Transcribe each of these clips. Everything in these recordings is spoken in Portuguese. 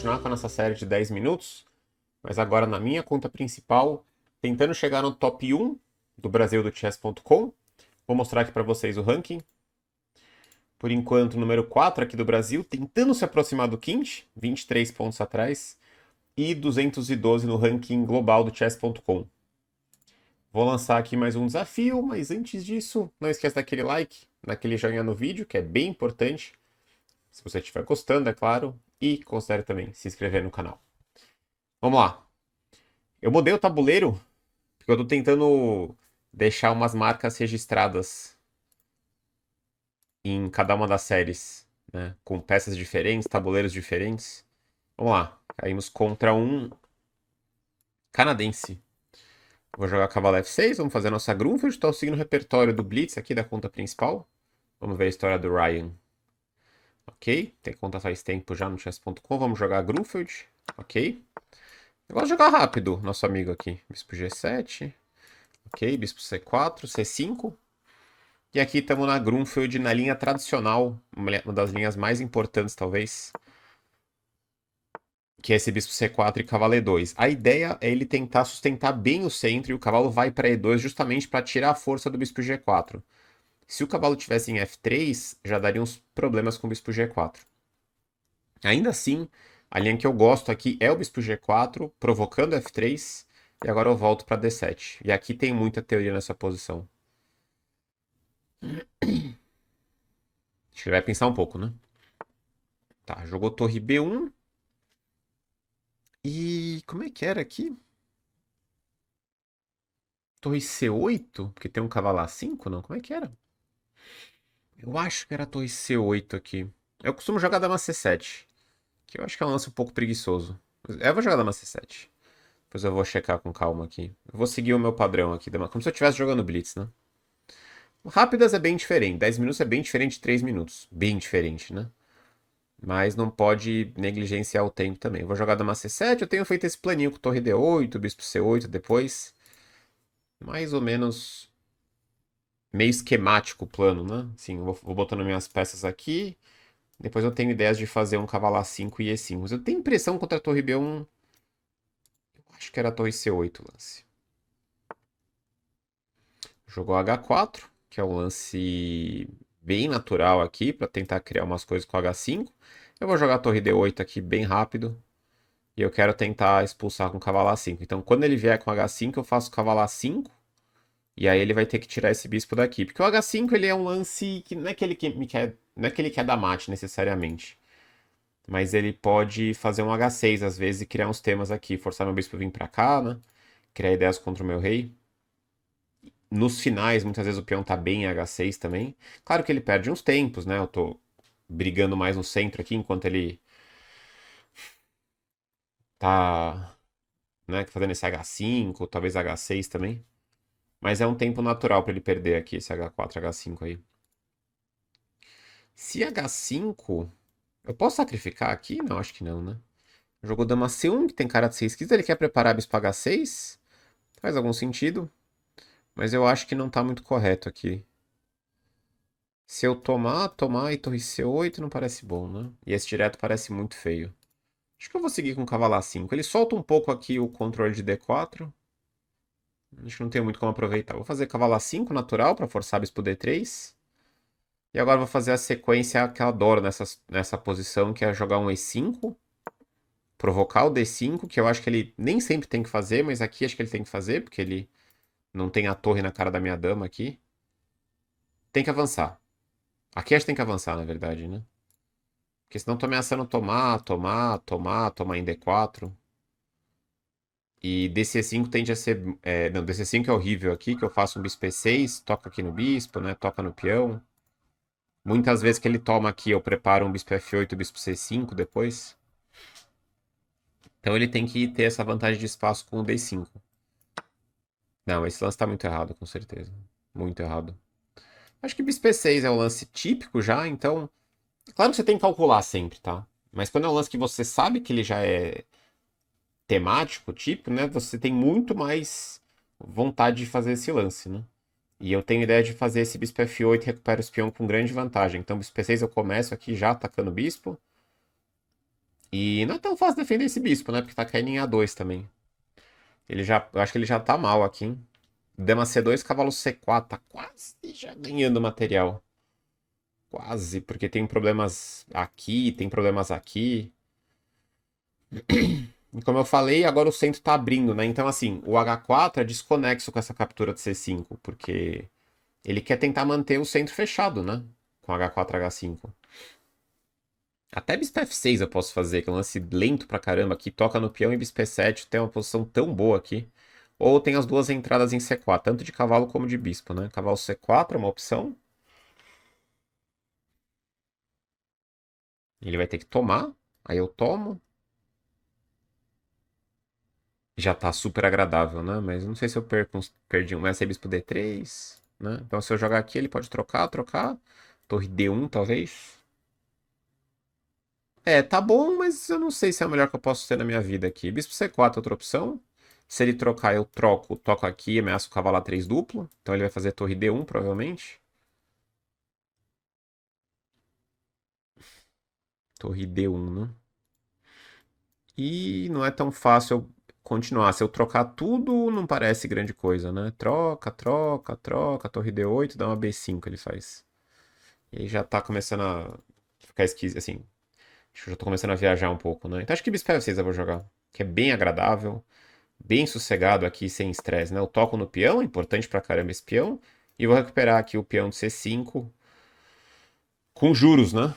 continuar com a nossa série de 10 minutos, mas agora na minha conta principal, tentando chegar no top 1 do Brasil do chess.com. Vou mostrar aqui para vocês o ranking. Por enquanto, número 4 aqui do Brasil, tentando se aproximar do Quint, 23 pontos atrás, e 212 no ranking global do chess.com. Vou lançar aqui mais um desafio, mas antes disso, não esqueça daquele like, daquele joinha no vídeo, que é bem importante, se você estiver gostando, é claro, e considere também se inscrever no canal. Vamos lá. Eu mudei o tabuleiro, porque eu estou tentando deixar umas marcas registradas em cada uma das séries, né? Com peças diferentes, tabuleiros diferentes. Vamos lá. Caímos contra um canadense. Vou jogar cavalo F6, vamos fazer a nossa Grunfeld. Estou seguindo o repertório do Blitz aqui da conta principal. Vamos ver a história do Ryan. Ok, tem conta faz tempo já no chess.com. Vamos jogar Grunfeld. Ok. Eu gosto de jogar rápido, nosso amigo aqui. Bispo G7. Ok, bispo C4, C5. E aqui estamos na Grunfeld, na linha tradicional, uma das linhas mais importantes, talvez, que é esse bispo C4 e cavalo E2. A ideia é ele tentar sustentar bem o centro e o cavalo vai para E2 justamente para tirar a força do bispo G4. Se o cavalo tivesse em F3, já daria uns problemas com o bispo G4. Ainda assim, a linha que eu gosto aqui é o bispo G4, provocando F3, e agora eu volto para D7. E aqui tem muita teoria nessa posição. Acho que ele vai pensar um pouco, né? Tá, jogou torre B1. E como é que era aqui? Torre C8? Porque tem um cavalo A5, não? Como é que era? Eu acho que era torre C8 aqui. Eu costumo jogar dama C7, que eu acho que é um lance um pouco preguiçoso. Eu vou jogar dama C7. Depois eu vou checar com calma aqui. Eu vou seguir o meu padrão aqui, como se eu estivesse jogando Blitz, né? Rápidas é bem diferente. 10 minutos é bem diferente de 3 minutos. Bem diferente, né? Mas não pode negligenciar o tempo também. Eu vou jogar dama C7. Eu tenho feito esse planinho com torre D8, bispo C8 depois. Mais ou menos meio esquemático o plano, né? Assim, eu vou botando minhas peças aqui. Depois eu tenho ideias de fazer um cavalo A5 e E5. Mas eu tenho impressão contra a torre B1. Eu acho que era a torre C8 o lance. Jogou H4, que é um lance bem natural aqui, para tentar criar umas coisas com H5. Eu vou jogar a torre D8 aqui bem rápido. E eu quero tentar expulsar com o cavalo A5. Então, quando ele vier com H5, eu faço o cavalo A5. E aí ele vai ter que tirar esse bispo daqui. Porque o H5 ele é um lance que não é que ele quer, não é que ele quer dar mate necessariamente. Mas ele pode fazer um H6 às vezes e criar uns temas aqui. Forçar meu bispo a vir pra cá, né? Criar ideias contra o meu rei. Nos finais, muitas vezes o peão tá bem em H6 também. Claro que ele perde uns tempos, né? Eu tô brigando mais no centro aqui, enquanto ele tá, né, fazendo esse H5, talvez H6 também. Mas é um tempo natural para ele perder aqui, esse H4, H5 aí. Se H5, eu posso sacrificar aqui? Não, acho que não, né? Jogou dama C1, que tem cara de ser esquisito. Ele quer preparar bispo H6. Faz algum sentido. Mas eu acho que não tá muito correto aqui. Se eu tomar e torre C8 não parece bom, né? E esse direto parece muito feio. Acho que eu vou seguir com cavalo A5. Ele solta um pouco aqui o controle de D4. Acho que não tem muito como aproveitar. Vou fazer cavalo A5 natural para forçar bispo D3. E agora vou fazer a sequência que eu adoro nessa posição, que é jogar um E5. Provocar o D5, que eu acho que ele nem sempre tem que fazer, mas aqui acho que ele tem que fazer, porque ele não tem a torre na cara da minha dama aqui. Tem que avançar. Aqui acho que tem que avançar, na verdade, né? Porque senão tô ameaçando tomar em D4. E DC5 tende a ser. Não, DC5 é horrível aqui, que eu faço um bispo E6, toca aqui no bispo, né? Toca no peão. Muitas vezes que ele toma aqui, eu preparo um bispo F8 e bispo C5 depois. Então ele tem que ter essa vantagem de espaço com o D5. Não, esse lance tá muito errado, com certeza. Muito errado. Acho que bispo E6 é o lance típico já, então. Claro que você tem que calcular sempre, tá? Mas quando é um lance que você sabe que ele já é temático, típico, né? Você tem muito mais vontade de fazer esse lance, né? E eu tenho ideia de fazer esse bispo F8 e recupero o espião com grande vantagem. Então, bispo E6 eu começo aqui já atacando o bispo. E não é tão fácil defender esse bispo, né? Porque tá caindo em A2 também. Eu acho que ele já tá mal aqui, hein? Dama C2, cavalo C4. Tá quase já ganhando material. Quase, porque tem problemas aqui, tem problemas aqui. E como eu falei, agora o centro tá abrindo, né? Então, assim, o H4 é desconexo com essa captura de C5, porque ele quer tentar manter o centro fechado, né? Com H4, H5. Até bispo F6 eu posso fazer, que é um lance lento pra caramba aqui. Toca no peão e bispo E7 tem uma posição tão boa aqui. Ou tem as duas entradas em C4, tanto de cavalo como de bispo, né? Cavalo C4 é uma opção. Ele vai ter que tomar. Aí eu tomo. Já tá super agradável, né? Mas não sei se eu perdi um. Mas é bispo D3, né? Então se eu jogar aqui, ele pode trocar. Torre D1, talvez. É, tá bom, mas eu não sei se é o melhor que eu posso ter na minha vida aqui. Bispo C4 é outra opção. Se ele trocar, eu toco aqui e ameaço o cavalo A3 duplo. Então ele vai fazer torre D1, provavelmente. Torre D1, né? E não é tão fácil eu continuar. Se eu trocar tudo, não parece grande coisa, né? Troca. Torre D8, dá uma B5 ele faz. E aí já tá começando a ficar esquisito, assim. Acho que eu já tô começando a viajar um pouco, né? Então acho que Bispo F6 eu vou jogar. Que é bem agradável. Bem sossegado aqui, sem estresse, né? Eu toco no peão, importante pra caramba esse peão. E vou recuperar aqui o peão de C5 com juros, né?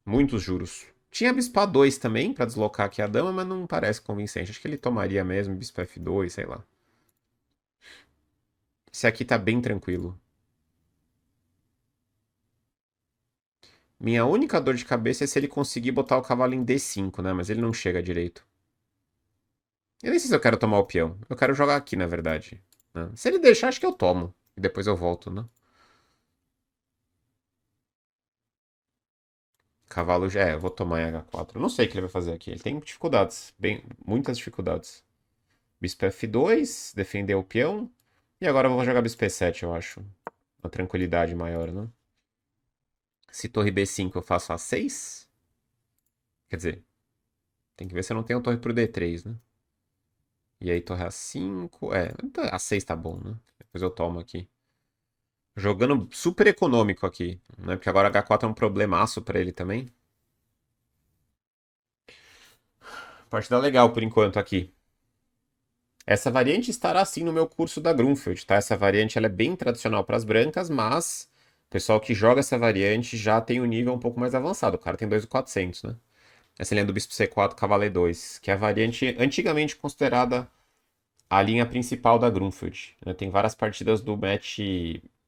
Muitos juros. Tinha bispo A2 também, pra deslocar aqui a dama, mas não parece convincente. Acho que ele tomaria mesmo, bispo F2, sei lá. Esse aqui tá bem tranquilo. Minha única dor de cabeça é se ele conseguir botar o cavalo em D5, né? Mas ele não chega direito. Eu nem sei se eu quero tomar o peão. Eu quero jogar aqui, na verdade, né? Se ele deixar, acho que eu tomo. E depois eu volto, né? Cavalo já. É, eu vou tomar em H4. Eu não sei o que ele vai fazer aqui. Ele tem dificuldades. Bem, muitas dificuldades. Bispo F2, defender o peão. E agora eu vou jogar bispo E7, eu acho. Uma tranquilidade maior, né? Se torre B5 eu faço A6. Quer dizer, tem que ver se eu não tenho torre pro D3, né? E aí torre A5. É, então A6 tá bom, né? Depois eu tomo aqui. Jogando super econômico aqui, né? Porque agora H4 é um problemaço pra ele também. Partida legal por enquanto aqui. Essa variante estará sim no meu curso da Grunfeld, tá? Essa variante ela é bem tradicional para as brancas, mas o pessoal que joga essa variante já tem um nível um pouco mais avançado. O cara tem 2.400, né? Essa linha do Bispo C4, Cavalo E2, que é a variante antigamente considerada a linha principal da Grunfeld, né? Tem várias partidas do match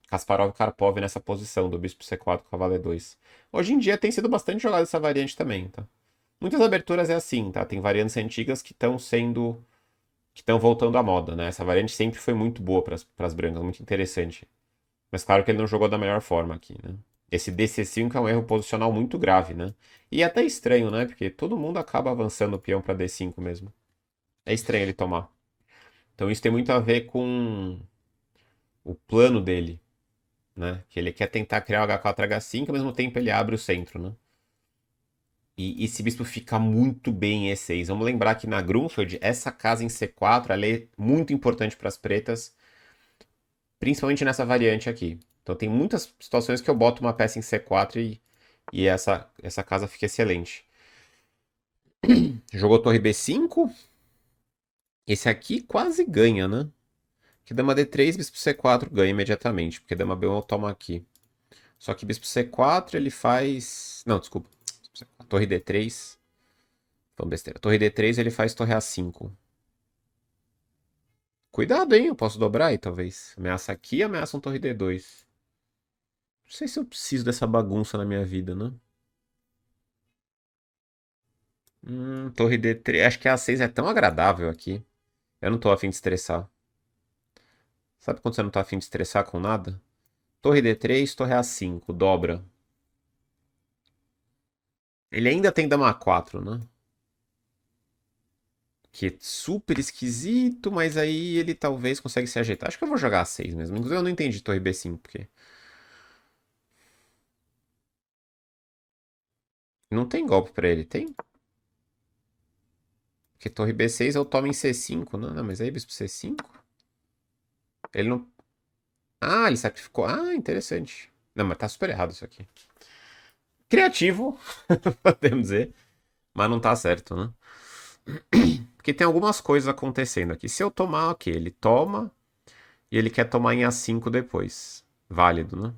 Kasparov-Karpov nessa posição, do Bispo C4, Cavalo E2. Hoje em dia tem sido bastante jogada essa variante também, tá? Muitas aberturas é assim, tá? Tem variantes antigas que estão voltando à moda, né? Essa variante sempre foi muito boa para as brancas, muito interessante. Mas claro que ele não jogou da melhor forma aqui, né? Esse DC5 é um erro posicional muito grave, né? E é até estranho, né? Porque todo mundo acaba avançando o peão para D5 mesmo. É estranho ele tomar. Então isso tem muito a ver com o plano dele, né? Que ele quer tentar criar o H4, H5, ao mesmo tempo ele abre o centro, né? E esse bispo fica muito bem em E6. Vamos lembrar que na Grunfeld, essa casa em C4 ela é muito importante para as pretas, principalmente nessa variante aqui. Então tem muitas situações que eu boto uma peça em C4 e essa casa fica excelente. Jogou torre B5. Esse aqui quase ganha, né? Que dama D3, bispo C4 ganha imediatamente, porque dama B1 eu tomo aqui. Só que bispo C4 ele faz... Não, desculpa. Torre D3. Então, besteira. Torre D3 ele faz torre A5. Cuidado, hein? Eu posso dobrar aí, talvez. Ameaça aqui, ameaça um torre D2. Não sei se eu preciso dessa bagunça na minha vida, né? Torre D3. Acho que a A6 é tão agradável aqui. Eu não tô afim de estressar. Sabe quando você não tá afim de estressar com nada? Torre D3, torre A5, dobra. Ele ainda tem dama A4, né? Que é super esquisito, mas aí ele talvez consiga se ajeitar. Acho que eu vou jogar A6 mesmo. Inclusive eu não entendi torre B5, porque... Não tem golpe pra ele, tem? Porque torre B6 eu tomo em C5, não? Não, mas aí bispo C5? Ele não... Ah, ele sacrificou. Ah, interessante. Não, mas tá super errado isso aqui. Criativo, podemos dizer. Mas não tá certo, né? Porque tem algumas coisas acontecendo aqui. Se eu tomar, ok, ele toma e ele quer tomar em A5 depois. Válido, né?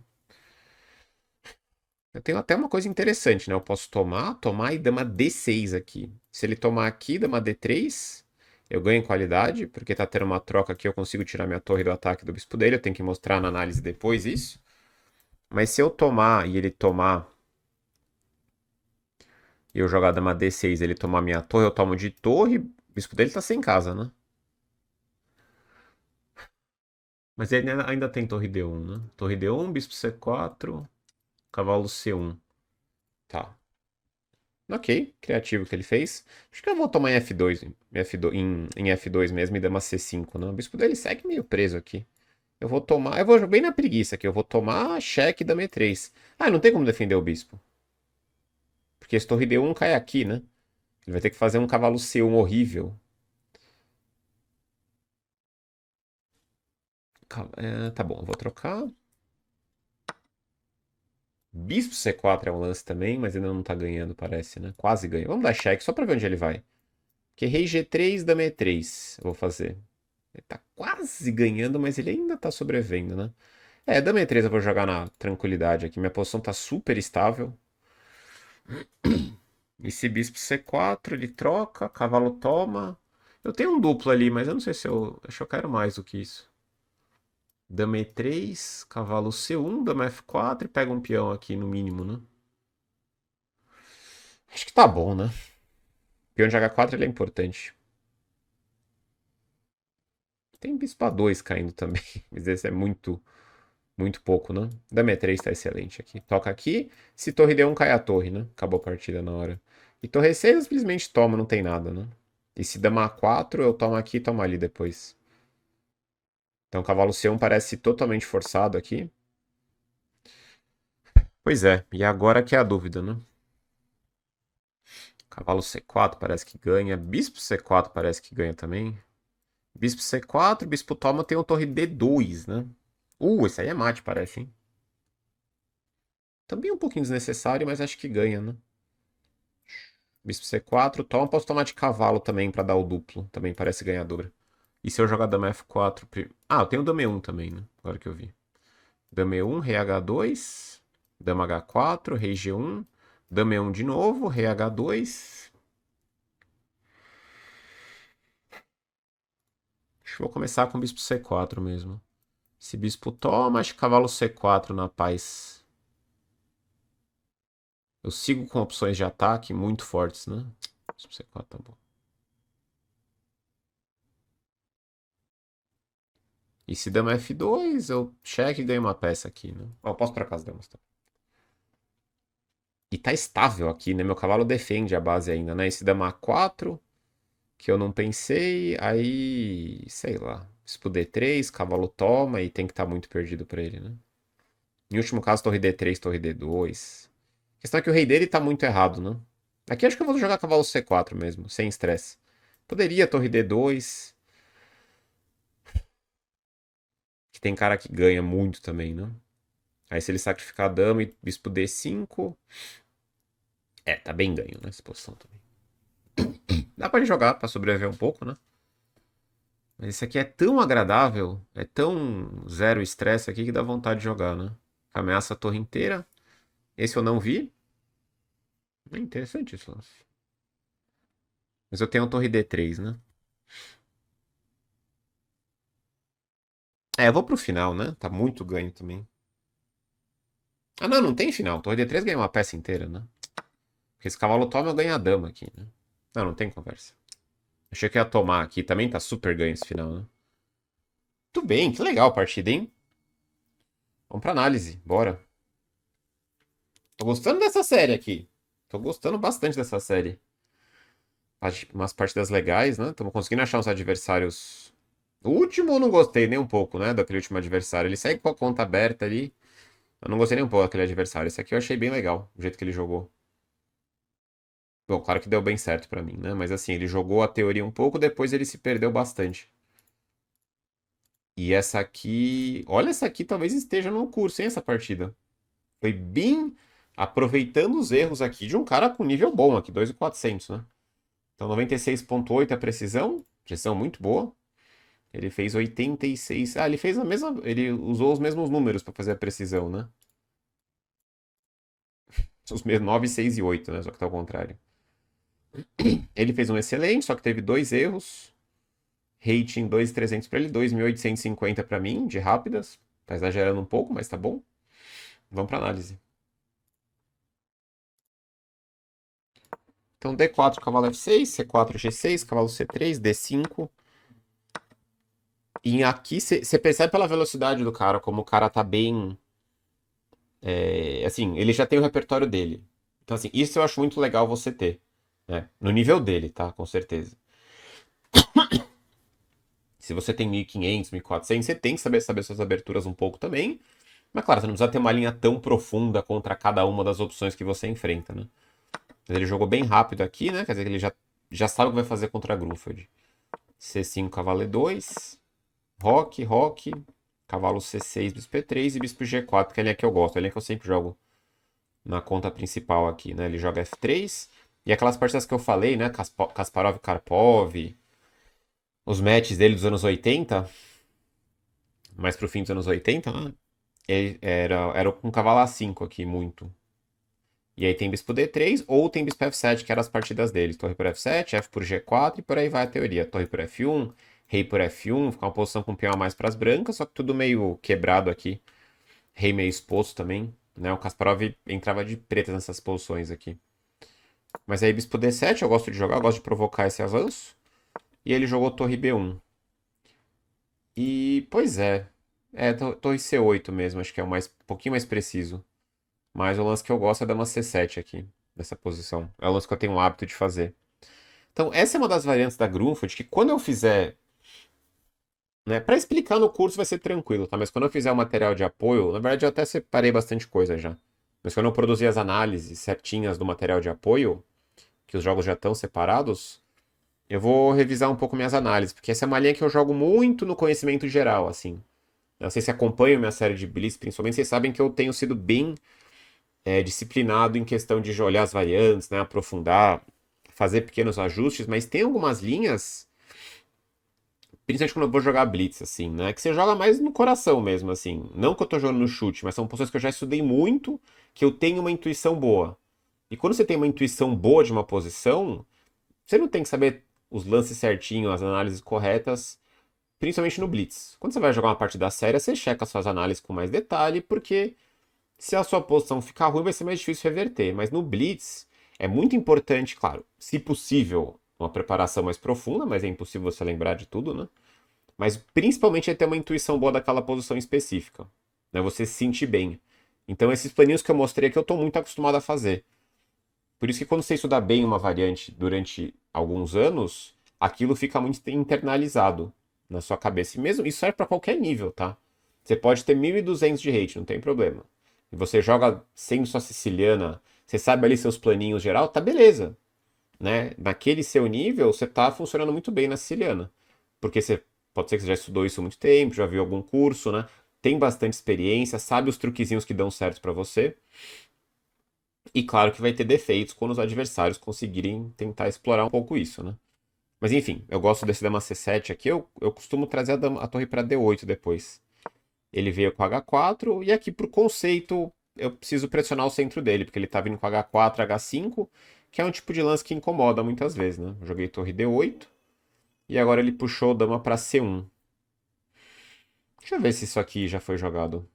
Eu tenho até uma coisa interessante, né? Eu posso tomar e dama D6 aqui. Se ele tomar aqui, dama D3, eu ganho em qualidade, porque tá tendo uma troca aqui, eu consigo tirar minha torre do ataque do bispo dele, eu tenho que mostrar na análise depois isso. Mas se eu tomar e ele tomar, e eu jogar dama D6 ele tomar minha torre, eu tomo de torre, o bispo dele tá sem casa, né? Mas ele ainda tem torre D1, né? Torre D1, bispo C4, cavalo C1. Tá. Ok, criativo que ele fez. Acho que eu vou tomar em F2, em F2 mesmo e dama C5, né? O bispo dele segue meio preso aqui. Eu vou tomar, eu vou bem na preguiça aqui, eu vou tomar cheque dama E3. Ah, não tem como defender o bispo. Porque esse torre D1 cai aqui, né? Ele vai ter que fazer um cavalo C1 horrível. Tá bom, eu vou trocar. Bispo C4 é um lance também, mas ainda não tá ganhando, parece, né? Quase ganha. Vamos dar cheque só pra ver onde ele vai. Porque rei G3, dama E3 eu vou fazer. Ele tá quase ganhando, mas ele ainda tá sobrevivendo, né? Dama E3 eu vou jogar na tranquilidade aqui. Minha posição tá super estável. Esse bispo C4, ele troca, cavalo toma. Eu tenho um duplo ali, mas eu não sei se eu... Acho que eu quero mais do que isso. Dama E3, cavalo C1, dama F4 e pega um peão aqui no mínimo, né? Acho que tá bom, né? Peão de H4 ele é importante. Tem bispo A2 caindo também, mas esse é muito pouco, né? Dama E3 tá excelente aqui. Toca aqui, se torre D1 cai a torre, né? Acabou a partida na hora. E torre E6 eu simplesmente toma, não tem nada, né? E se dama A4 eu tomo aqui e tomo ali depois. Então cavalo C1 parece totalmente forçado aqui. Pois é, e agora que é a dúvida, né? Cavalo C4 parece que ganha. Bispo C4 parece que ganha também. Bispo C4, bispo toma, tem o torre D2, né? Esse aí é mate, parece, hein? Também um pouquinho desnecessário, mas acho que ganha, né? Bispo C4, toma, posso tomar de cavalo também pra dar o duplo. Também parece ganhadora. E se eu jogar dama F4... Ah, eu tenho dama E1 também, né? Agora que eu vi. Dama E1, rei H2, dama H4, rei G1, dama E1 de novo, rei H2. Acho que vou começar com bispo C4 mesmo. Se bispo toma, acho que cavalo C4 na paz. Eu sigo com opções de ataque muito fortes, né? Bispo C4 tá bom. E se dama F2, eu cheque e ganho uma peça aqui, né? Ó, eu posso trocar as damas, tá? E tá estável aqui, né? Meu cavalo defende a base ainda, né? Esse dama A4, que eu não pensei, aí... Sei lá. Bispo D3, cavalo toma e tem que estar muito perdido pra ele, né? Em último caso, torre D3, torre D2. A questão é que o rei dele tá muito errado, né? Aqui acho que eu vou jogar cavalo C4 mesmo, sem estresse. Poderia torre D2, que tem cara que ganha muito também, né? Aí se ele sacrificar a dama e bispo D5... tá bem ganho, né? Essa posição também. Dá pra jogar pra sobreviver um pouco, né? Mas esse aqui é tão agradável, é tão zero estresse aqui que dá vontade de jogar, né? Ameaça a torre inteira. Esse eu não vi. É interessante isso, lance. Mas eu tenho a torre D3, né? Eu vou pro final, né? Tá muito ganho também. Ah, não, não tem final. Torre D3 ganha uma peça inteira, né? Porque esse cavalo toma, eu ganho a dama aqui, né? Não, não tem conversa. Achei que ia tomar aqui. Também tá super ganho esse final, né? Tudo bem, que legal a partida, hein? Vamos pra análise, bora. Tô gostando dessa série aqui. Tô gostando bastante dessa série. Umas partidas legais, né? Estamos conseguindo achar uns adversários. O último eu não gostei nem um pouco, né? Daquele último adversário. Ele segue com a conta aberta ali. Eu não gostei nem um pouco daquele adversário. Esse aqui eu achei bem legal, o jeito que ele jogou. Bom, claro que deu bem certo pra mim, né? Mas assim, ele jogou a teoria um pouco, depois ele se perdeu bastante. E essa aqui. Olha, essa aqui talvez esteja no curso, hein, essa partida. Foi bem aproveitando os erros aqui de um cara com nível bom aqui, 2.400, né? Então 96,8 a precisão. Precisão muito boa. Ele fez 86. Ah, ele fez a mesma. Ele usou os mesmos números para fazer a precisão, né? Os mesmos 9, 6 e 8, né? Só que tá ao contrário. Ele fez um excelente, só que teve dois erros. Rating 2.300 para ele, 2.850 para mim, de rápidas. Tá exagerando um pouco, mas tá bom. Vamos para análise. Então D4, cavalo F6, C4, G6, cavalo C3, D5. E aqui você percebe pela velocidade do cara, como o cara tá bem. Assim, ele já tem o repertório dele. Então, assim, isso eu acho muito legal você ter. Né? No nível dele, tá? Com certeza. Se você tem 1.500, 1.400, você tem que saber suas aberturas um pouco também. Mas, claro, você não precisa ter uma linha tão profunda contra cada uma das opções que você enfrenta, né? Mas ele jogou bem rápido aqui, né? Quer dizer que ele já sabe o que vai fazer contra a Grunfeld. C5, cavalo E2. Roque, roque. Cavalo C6, bispo E3 e bispo G4, que é a linha que eu gosto. É a linha que eu sempre jogo na conta principal aqui, né? Ele joga F3. E aquelas partidas que eu falei, né? Kasparov, Karpov. Os matches dele dos anos 80. Mais pro fim dos anos 80, né? Era com cavalo A5 aqui, muito. E aí tem bispo D3 ou tem bispo F7, que eram as partidas deles. Torre por F7, F por G4 e por aí vai a teoria. Torre por F1, rei por F1, ficar uma posição com peão a mais para as brancas, só que tudo meio quebrado aqui. Rei meio exposto também, né? O Kasparov entrava de pretas nessas posições aqui. Mas aí bispo D7 eu gosto de jogar, eu gosto de provocar esse avanço. E ele jogou torre B1. E, pois é. Torre C8 mesmo, acho que é um pouquinho mais preciso. Mas o lance que eu gosto é da uma C7 aqui, nessa posição. É o lance que eu tenho o hábito de fazer. Então, essa é uma das variantes da Grunfeld, que quando eu fizer, né, para explicar no curso vai ser tranquilo, tá? Mas quando eu fizer o material de apoio, na verdade eu até separei bastante coisa já. Mas quando eu produzir as análises certinhas do material de apoio, que os jogos já estão separados, eu vou revisar um pouco minhas análises, porque essa é uma linha que eu jogo muito no conhecimento geral, assim. Eu não sei se acompanham minha série de Blitz, principalmente, vocês sabem que eu tenho sido bem disciplinado em questão de olhar as variantes, né, aprofundar, fazer pequenos ajustes, mas tem algumas linhas, principalmente quando eu vou jogar Blitz, assim, né, que você joga mais no coração mesmo, assim. Não que eu tô jogando no chute, mas são posições que eu já estudei muito, que eu tenho uma intuição boa. E quando você tem uma intuição boa de uma posição, você não tem que saber os lances certinho, as análises corretas, principalmente no Blitz. Quando você vai jogar uma partida séria, você checa as suas análises com mais detalhe, porque se a sua posição ficar ruim, vai ser mais difícil reverter. Mas no Blitz, é muito importante, claro, se possível, uma preparação mais profunda, mas é impossível você lembrar de tudo, né? Mas principalmente é ter uma intuição boa daquela posição específica, né? Você se sentir bem. Então, esses planinhos que eu mostrei aqui, eu estou muito acostumado a fazer. Por isso que quando você estudar bem uma variante durante alguns anos, aquilo fica muito internalizado na sua cabeça. E mesmo isso serve para qualquer nível, tá? Você pode ter 1.200 de rate, não tem problema. E você joga sendo só siciliana, você sabe ali seus planinhos geral, tá beleza, né? Naquele seu nível, você tá funcionando muito bem na siciliana. Porque você pode ser que você já estudou isso há muito tempo, já viu algum curso, né? Tem bastante experiência, sabe os truquezinhos que dão certo para você. E claro que vai ter defeitos quando os adversários conseguirem tentar explorar um pouco isso, né? Mas enfim, eu gosto desse dama C7 aqui, eu costumo trazer a torre para D8 depois. Ele veio com H4 e aqui pro conceito eu preciso pressionar o centro dele, porque ele tá vindo com H4, H5, que é um tipo de lance que incomoda muitas vezes, né? Eu joguei torre D8 e agora ele puxou dama para C1. Deixa eu ver se isso aqui já foi jogado.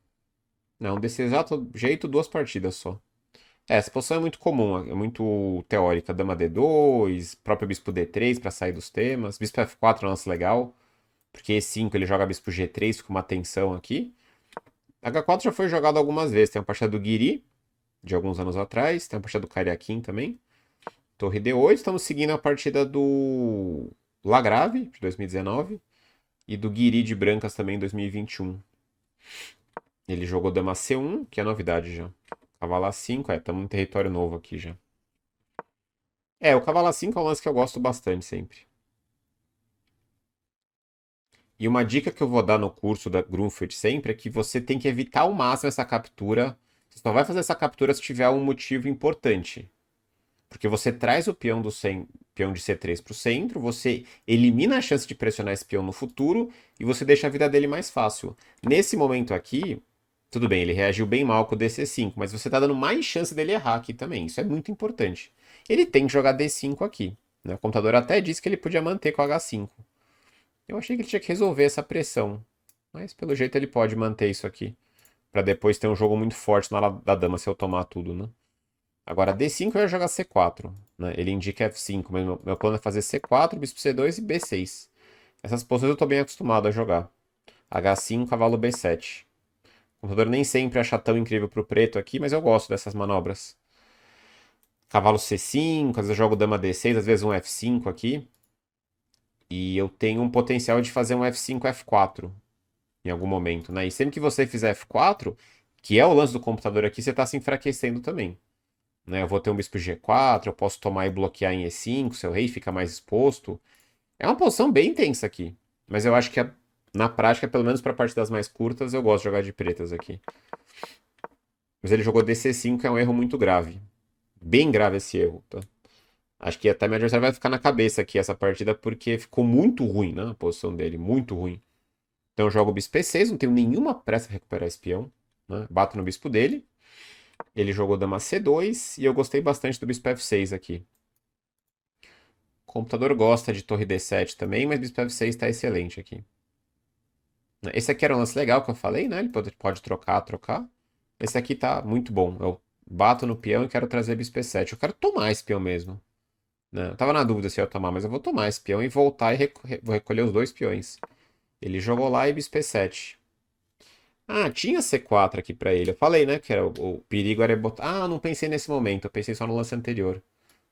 Não, desse exato jeito, duas partidas só. Essa posição é muito comum, é muito teórica. Dama D2, próprio bispo D3 para sair dos temas. Bispo F4 é um lance legal, porque E5 ele joga bispo G3, fica uma tensão aqui. H4 já foi jogado algumas vezes. Tem a partida do Guiri, de alguns anos atrás. Tem a partida do Kariakin também. Torre D8, estamos seguindo a partida do Lagrave, de 2019. E do Guiri de Brancas também, em 2021. Ele jogou Dama C1, que é novidade já. Cavalo A5, estamos em território novo aqui já. É, o cavalo A5 é um lance que eu gosto bastante sempre. E uma dica que eu vou dar no curso da Grunfeld sempre é que você tem que evitar ao máximo essa captura. Você só vai fazer essa captura se tiver um motivo importante. Porque você traz o peão de C3 para o centro, você elimina a chance de pressionar esse peão no futuro e você deixa a vida dele mais fácil. Nesse momento aqui, tudo bem, ele reagiu bem mal com o DC5, mas você está dando mais chance dele errar aqui também. Isso é muito importante. Ele tem que jogar D5 aqui, né? O computador até disse que ele podia manter com H5. Eu achei que ele tinha que resolver essa pressão, mas pelo jeito ele pode manter isso aqui, para depois ter um jogo muito forte na hora da dama se eu tomar tudo, né? Agora, D5 eu ia jogar C4, né? Ele indica F5, mas meu plano é fazer C4, bispo C2 e B6. Essas posições eu tô bem acostumado a jogar. H5, cavalo B7. O computador nem sempre acha tão incrível pro preto aqui, mas eu gosto dessas manobras. Cavalo C5, às vezes eu jogo dama D6, às vezes um F5 aqui. E eu tenho um potencial de fazer um F5, F4 em algum momento, né? E sempre que você fizer F4, que é o lance do computador aqui, você está se enfraquecendo também. Né? Eu vou ter um bispo G4, eu posso tomar e bloquear em E5, seu rei fica mais exposto. É uma posição bem intensa aqui. Mas eu acho que na prática, pelo menos para partidas mais curtas, eu gosto de jogar de pretas aqui. Mas ele jogou DC5, é um erro muito grave. Bem grave esse erro, tá? Acho que até meu adversário vai ficar na cabeça aqui essa partida, porque ficou muito ruim, né? A posição dele, muito ruim. Então eu jogo bispo E6, não tenho nenhuma pressa para recuperar esse peão. Né? Bato no bispo dele. Ele jogou dama C2 e eu gostei bastante do bispo F6 aqui. O computador gosta de torre D7 também, mas bispo F6 está excelente aqui. Esse aqui era um lance legal que eu falei, né? Ele pode trocar. Esse aqui tá muito bom. Eu bato no peão e quero trazer bispo E7. Eu quero tomar esse peão mesmo. Né? Eu tava na dúvida se eu ia tomar, mas eu vou tomar esse peão e voltar e vou recolher os dois peões. Ele jogou lá e bispo E7. Ah, tinha C4 aqui pra ele. Eu falei, né, que era o perigo era botar. Ah, não pensei nesse momento. Eu pensei só no lance anterior.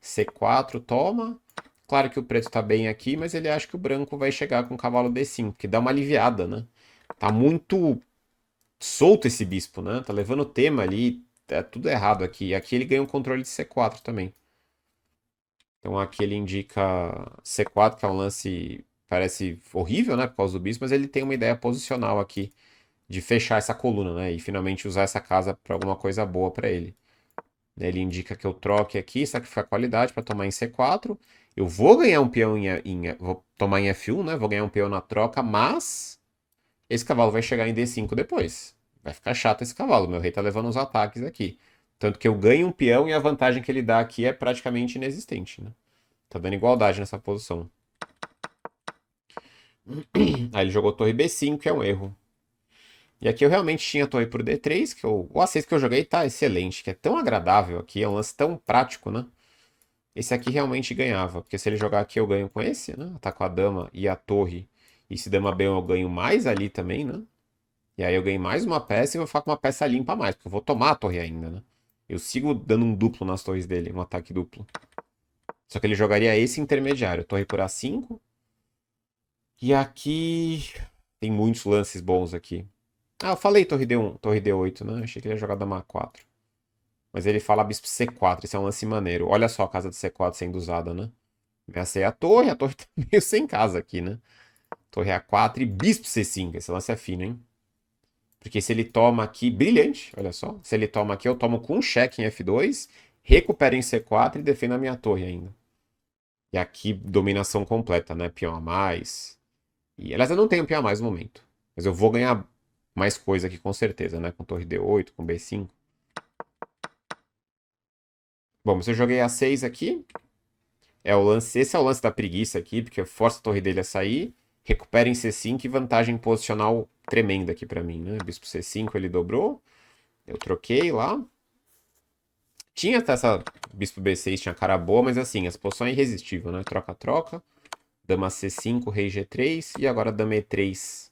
C4 toma. Claro que o preto tá bem aqui, mas ele acha que o branco vai chegar com o cavalo D5, que dá uma aliviada, né? Tá muito solto esse bispo, né? Tá levando o tema ali, tá tudo errado aqui. E aqui ele ganha um controle de C4 também. Então aqui ele indica C4, que é um lance parece horrível, né, por causa do bispo, mas ele tem uma ideia posicional aqui de fechar essa coluna, né, e finalmente usar essa casa para alguma coisa boa para ele. Ele indica que eu troque aqui, sacrificar qualidade para tomar em C4. Eu vou ganhar um peão vou tomar em F1, né? Vou ganhar um peão na troca, mas esse cavalo vai chegar em D5 depois. Vai ficar chato esse cavalo. Meu rei tá levando uns ataques aqui. Tanto que eu ganho um peão e a vantagem que ele dá aqui é praticamente inexistente, né? Tá dando igualdade nessa posição. Aí ele jogou torre B5, que é um erro. E aqui eu realmente tinha torre por D3, o A6 que eu joguei tá excelente, que é tão agradável aqui, é um lance tão prático, né? Esse aqui realmente ganhava, porque se ele jogar aqui eu ganho com esse, né? Ataco a dama e a torre. E se dama bem eu ganho mais ali também, né? E aí eu ganho mais uma peça e vou ficar com uma peça limpa a mais, porque eu vou tomar a torre ainda, né? Eu sigo dando um duplo nas torres dele, um ataque duplo. Só que ele jogaria esse intermediário, torre por A5. E aqui tem muitos lances bons aqui. Ah, eu falei torre D1, torre D8, né? Achei que ele ia jogar dama A4. Mas ele fala bispo C4, esse é um lance maneiro. Olha só a casa de C4 sendo usada, né? Ameacei a torre tá meio sem casa aqui, né? Torre A4 e bispo C5, esse lance é fino, hein? Porque se ele toma aqui, brilhante, olha só. Se ele toma aqui, eu tomo com um cheque em F2, recupero em C4 e defendo a minha torre ainda. E aqui, dominação completa, né? Peão a mais. E, aliás, eu não tenho peão a mais no momento. Mas eu vou ganhar mais coisa aqui com certeza, né? Com torre D8, com B5. Bom, mas eu joguei A6 aqui. Esse é o lance da preguiça aqui, porque força a torre dele a sair, recupera em C5 e vantagem posicional tremenda aqui pra mim, né? Bispo C5 ele dobrou, eu troquei lá. Tinha até essa bispo B6, tinha cara boa, mas assim, essa posição é irresistível, né? Troca-troca, dama C5, rei G3 e agora dama E3.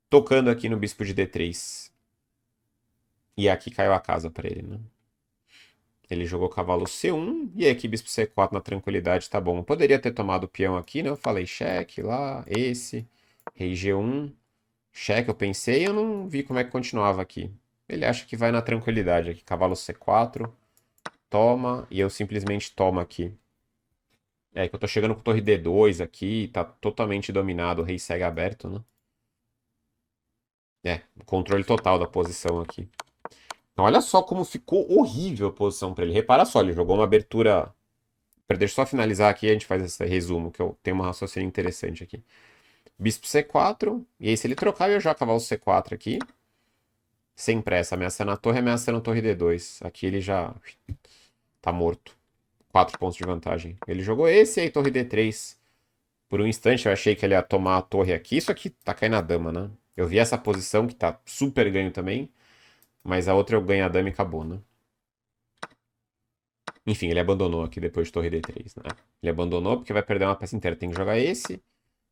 Tocando aqui no bispo de D3. E aqui caiu a casa pra ele, né? Ele jogou cavalo C1 e aqui bispo C4 na tranquilidade, tá bom. Eu poderia ter tomado o peão aqui, né? Eu falei cheque lá, esse, rei G1, cheque, eu pensei, eu não vi como é que continuava aqui. Ele acha que vai na tranquilidade aqui, cavalo C4, toma, e eu simplesmente tomo aqui. É que eu tô chegando com torre D2 aqui, tá totalmente dominado, o rei segue aberto, né? É, controle total da posição aqui. Então olha só como ficou horrível a posição pra ele. Repara só, ele jogou uma abertura... Deixa eu só finalizar aqui e a gente faz esse resumo, que eu tenho uma raciocínio interessante aqui. Bispo C4, e aí se ele trocar, eu já cavalo C4 aqui. Sem pressa, ameaçando a torre, ameaçando a torre D2. Aqui ele já tá morto. 4 pontos de vantagem. Ele jogou esse e aí torre D3. Por um instante eu achei que ele ia tomar a torre aqui. Isso aqui tá caindo a dama, né? Eu vi essa posição que tá super ganho também. Mas a outra eu ganho a dama e acabou, né? Enfim, ele abandonou aqui depois de torre D3, né? Ele abandonou porque vai perder uma peça inteira. Tem que jogar esse.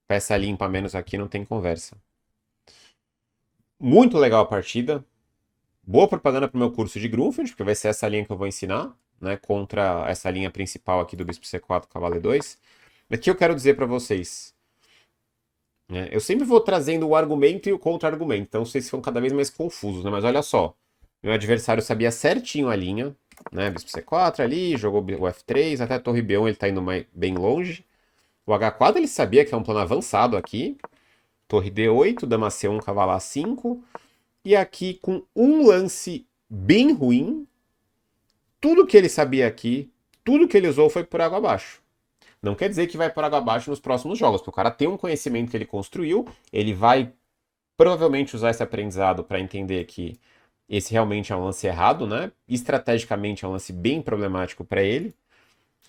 Peça limpa menos aqui, não tem conversa. Muito legal a partida. Boa propaganda pro meu curso de Grunfeld, porque vai ser essa linha que eu vou ensinar, né? Contra essa linha principal aqui do Bispo C4, Cavalo E2. Aqui eu quero dizer para vocês, né? Eu sempre vou trazendo o argumento e o contra-argumento, então vocês ficam cada vez mais confusos, né? Mas olha só, meu adversário sabia certinho a linha, né? Bispo C4 ali, jogou o F3, até a torre B1 ele tá indo bem longe. O H4 ele sabia que é um plano avançado aqui. Torre D8, dama C1, cavalo A5. E aqui com um lance bem ruim, tudo que ele sabia aqui, tudo que ele usou foi por água abaixo. Não quer dizer que vai por água abaixo nos próximos jogos, porque o cara tem um conhecimento que ele construiu, ele vai provavelmente usar esse aprendizado para entender que esse realmente é um lance errado, né? Estrategicamente é um lance bem problemático para ele.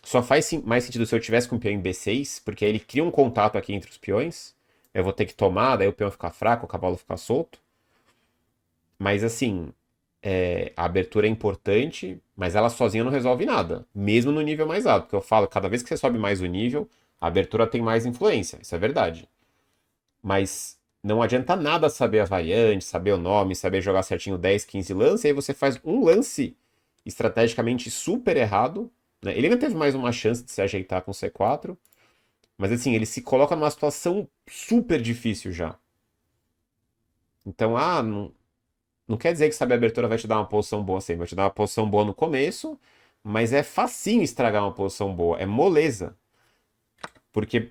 Só faz mais sentido se eu tivesse com o peão em B6, porque aí ele cria um contato aqui entre os peões. Eu vou ter que tomar, daí o peão fica fraco, o cavalo fica solto. Mas assim, a abertura é importante, mas ela sozinha não resolve nada, mesmo no nível mais alto. Porque eu falo, cada vez que você sobe mais o nível, a abertura tem mais influência, isso é verdade. Mas não adianta nada saber a variante, saber o nome, saber jogar certinho 10, 15 lances, e aí você faz um lance estrategicamente super errado. Né? Ele ainda teve mais uma chance de se ajeitar com C4, mas assim, ele se coloca numa situação super difícil já. Então, não quer dizer que saber a abertura vai te dar uma posição boa sempre. Vai te dar uma posição boa no começo, mas é facinho estragar uma posição boa. É moleza. Porque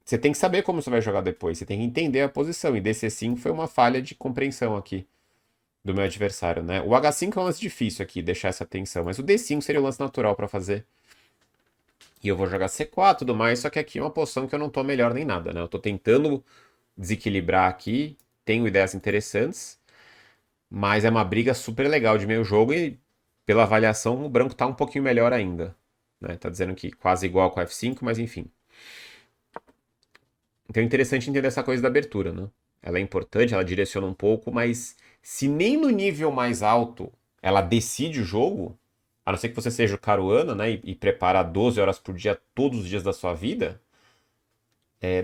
você tem que saber como você vai jogar depois. Você tem que entender a posição. E DC5 foi uma falha de compreensão aqui do meu adversário, né? O H5 é um lance difícil aqui, deixar essa tensão. Mas o D5 seria o lance natural para fazer. E eu vou jogar C4 e tudo mais. Só que aqui é uma posição que eu não tô melhor nem nada, né? Eu tô tentando desequilibrar aqui. Tenho ideias interessantes. Mas é uma briga super legal de meio jogo e, pela avaliação, o branco tá um pouquinho melhor ainda. Né? Tá dizendo que quase igual com o F5, mas enfim. Então é interessante entender essa coisa da abertura, né? Ela é importante, ela direciona um pouco, mas se nem no nível mais alto ela decide o jogo, a não ser que você seja o Caruana, né? E prepara 12 horas por dia todos os dias da sua vida,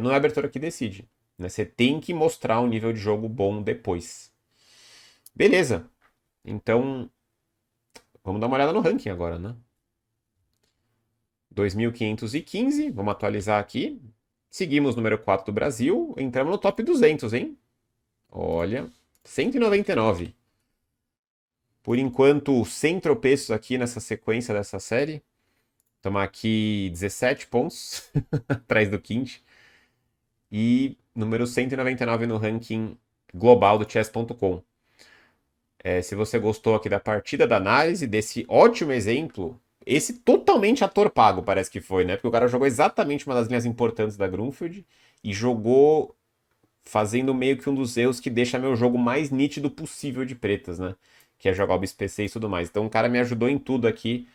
não é a abertura que decide. Né? Você tem que mostrar um nível de jogo bom depois. Beleza. Então, vamos dar uma olhada no ranking agora, né? 2.515, vamos atualizar aqui. Seguimos número 4 do Brasil, entramos no top 200, hein? Olha, 199. Por enquanto, sem tropeços aqui nessa sequência dessa série. Estamos aqui 17 pontos atrás do Quinte. E número 199 no ranking global do chess.com. Se você gostou aqui da partida, da análise, desse ótimo exemplo, esse totalmente ator pago parece que foi, né? Porque o cara jogou exatamente uma das linhas importantes da Grunfeld e jogou fazendo meio que um dos erros que deixa meu jogo mais nítido possível de pretas, né? Que é jogar o BSPC e tudo mais. Então o cara me ajudou em tudo aqui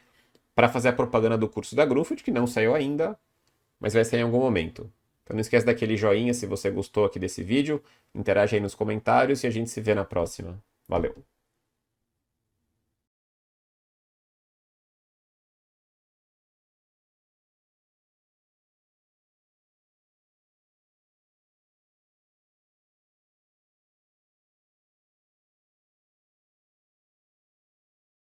para fazer a propaganda do curso da Grunfeld, que não saiu ainda, mas vai sair em algum momento. Então não esquece daquele joinha se você gostou aqui desse vídeo, interage aí nos comentários e a gente se vê na próxima. Valeu!